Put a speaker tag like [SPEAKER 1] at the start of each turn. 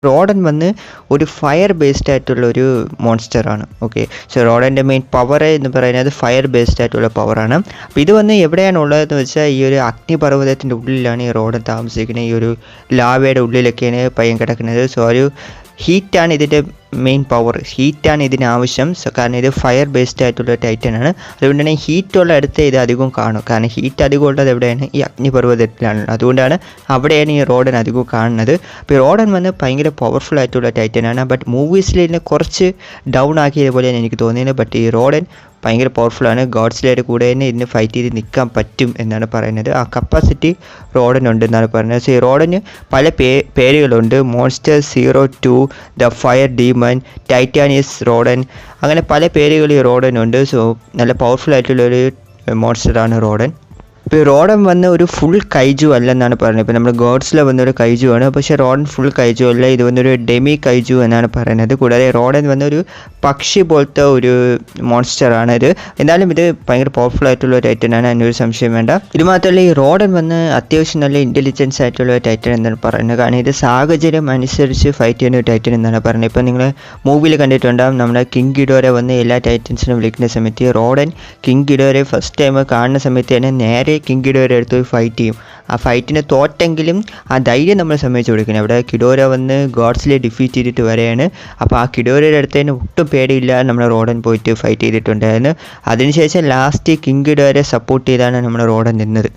[SPEAKER 1] റോഡൻ വന്ന് ഒരു fire based ആയിട്ടുള്ള ഒരു മോൺസ്റ്ററാണ്. ഓക്കെ, സോ റോഡൻ്റെ മെയിൻ പവർ എന്ന് പറയുന്നത് ഫയർ ബേസ്ഡ് ആയിട്ടുള്ള പവറാണ്. അപ്പോൾ ഇത് വന്ന് എവിടെയാണ് ഉള്ളതെന്ന് വെച്ചാൽ ഈ ഒരു അഗ്നിപർവ്വതത്തിൻ്റെ ഉള്ളിലാണ് ഈ റോഡൻ താമസിക്കുന്നത്. ഈ ഒരു ലാവയുടെ ഉള്ളിലൊക്കെയാണ് പയ്യൻ കിടക്കുന്നത്. സോ ഒരു ഹീറ്റാണ് ഇതിൻ്റെ മെയിൻ പവർ, ഹീറ്റാണ് ഇതിന് ആവശ്യം. സോ കാരണം ഇത് ഫയർ ബേസ്ഡ് ആയിട്ടുള്ള ടൈറ്റനാണ്. അതുകൊണ്ട് തന്നെ ഹീറ്റുള്ള അടുത്ത് ഇത് അധികം കാണും. കാരണം ഹീറ്റ് അധികം ഉള്ളത് എവിടെയാണ്? ഈ അഗ്നിപർവ്വതത്തിലാണ്. അതുകൊണ്ടാണ് അവിടെയാണ് ഈ റോഡൻ അധികം കാണുന്നത്. അപ്പോൾ ഈ റോഡൻ വന്ന് ഭയങ്കര പവർഫുൾ ആയിട്ടുള്ള ടൈറ്റനാണ്. ബട്ട് മൂവീസിൽ ഇതിനെ കുറച്ച് ഡൗൺ ആക്കിയത് പോലെയാണ് എനിക്ക് തോന്നിയത്. ബട്ട് ഈ റോഡൻ ഭയങ്കര പവർഫുള്ളാണ്. ഗോഡ്സിലയുടെ കൂടെ തന്നെ ഇതിന് ഫൈറ്റ് ചെയ്ത് നിൽക്കാൻ പറ്റും എന്നാണ് പറയുന്നത്. ആ കപ്പാസിറ്റി റോഡനുണ്ടെന്നാണ് പറയുന്നത്. സോ ഈ റോഡന് പല പേരുകളുണ്ട്. മോൺസ്റ്റർ 02, ദ ഫയർ ഡീമൺ, ടൈറ്റാനിയസ് റോഡൻ, അങ്ങനെ പല പേരുകൾ ഈ റോഡനുണ്ട്. സോ നല്ല പവർഫുൾ ആയിട്ടുള്ളൊരു മോൺസ്റ്ററാണ് റോഡൻ. ഇപ്പോൾ ഈ റോഡൻ വന്ന് ഒരു ഫുൾ കൈജു അല്ലെന്നാണ് പറയുന്നത്. ഇപ്പോൾ നമ്മുടെ ഗോഡ്സിലെ വന്നൊരു കൈജു ആണ്, പക്ഷേ റോഡൻ ഫുൾ കൈജു അല്ല. ഇത് വന്നൊരു ഡെമി കൈജു എന്നാണ് പറയുന്നത്. കൂടാതെ റോഡൻ വന്നൊരു പക്ഷി പോലത്തെ ഒരു മോൺസ്റ്ററാണ് ഇത്. എന്നാലും ഇത് ഭയങ്കര പവർഫുൾ ആയിട്ടുള്ള ഒരു ടൈറ്റനാണ്, അതിനൊരു സംശയം വേണ്ട. ഇത് മാത്രമല്ല ഈ റോഡൻ വന്ന് അത്യാവശ്യം നല്ല ഇൻ്റലിജൻസ് ആയിട്ടുള്ള ഒരു ടൈറ്റൻ എന്നാണ് പറയുന്നത്. കാരണം ഇത് സാഹചര്യം അനുസരിച്ച് ഫൈറ്റ് ചെയ്യുന്ന ഒരു ടൈറ്റൻ എന്നാണ് പറയുന്നത്. ഇപ്പോൾ നിങ്ങൾ മൂവിയിൽ കണ്ടിട്ടുണ്ടാകും, നമ്മുടെ കിങ് ഗിഡോരെ വന്ന് എല്ലാ ടൈറ്റൻസിനും വിളിക്കുന്ന സമയത്ത് റോഡൻ കിങ് ഗിഡോരെ ഫസ്റ്റ് ടൈം കാണുന്ന സമയത്ത് തന്നെ നേരെ കിങ് ഗിഡോരെ അടുത്ത് ഫൈറ്റ് ചെയ്യും. ആ ഫൈറ്റിന് തോറ്റെങ്കിലും ആ ധൈര്യം നമ്മൾ സമ്മതിച്ചു കൊടുക്കണം. അവിടെ കിഡോര വന്ന് ഗോഡ്സിലെ ഡിഫീറ്റ് ചെയ്തിട്ട് വരെയാണ്. അപ്പോൾ ആ കിഡോരയുടെ അടുത്ത് തന്നെ ഒട്ടും പേടിയില്ല നമ്മുടെ റോഡൻ പോയിട്ട് ഫൈറ്റ് ചെയ്തിട്ടുണ്ടായിരുന്നു. അതിനുശേഷം ലാസ്റ്റ് കിങ് ഗിഡോരെ സപ്പോർട്ട് ചെയ്താണ് നമ്മുടെ റോഡൻ നിന്നത്.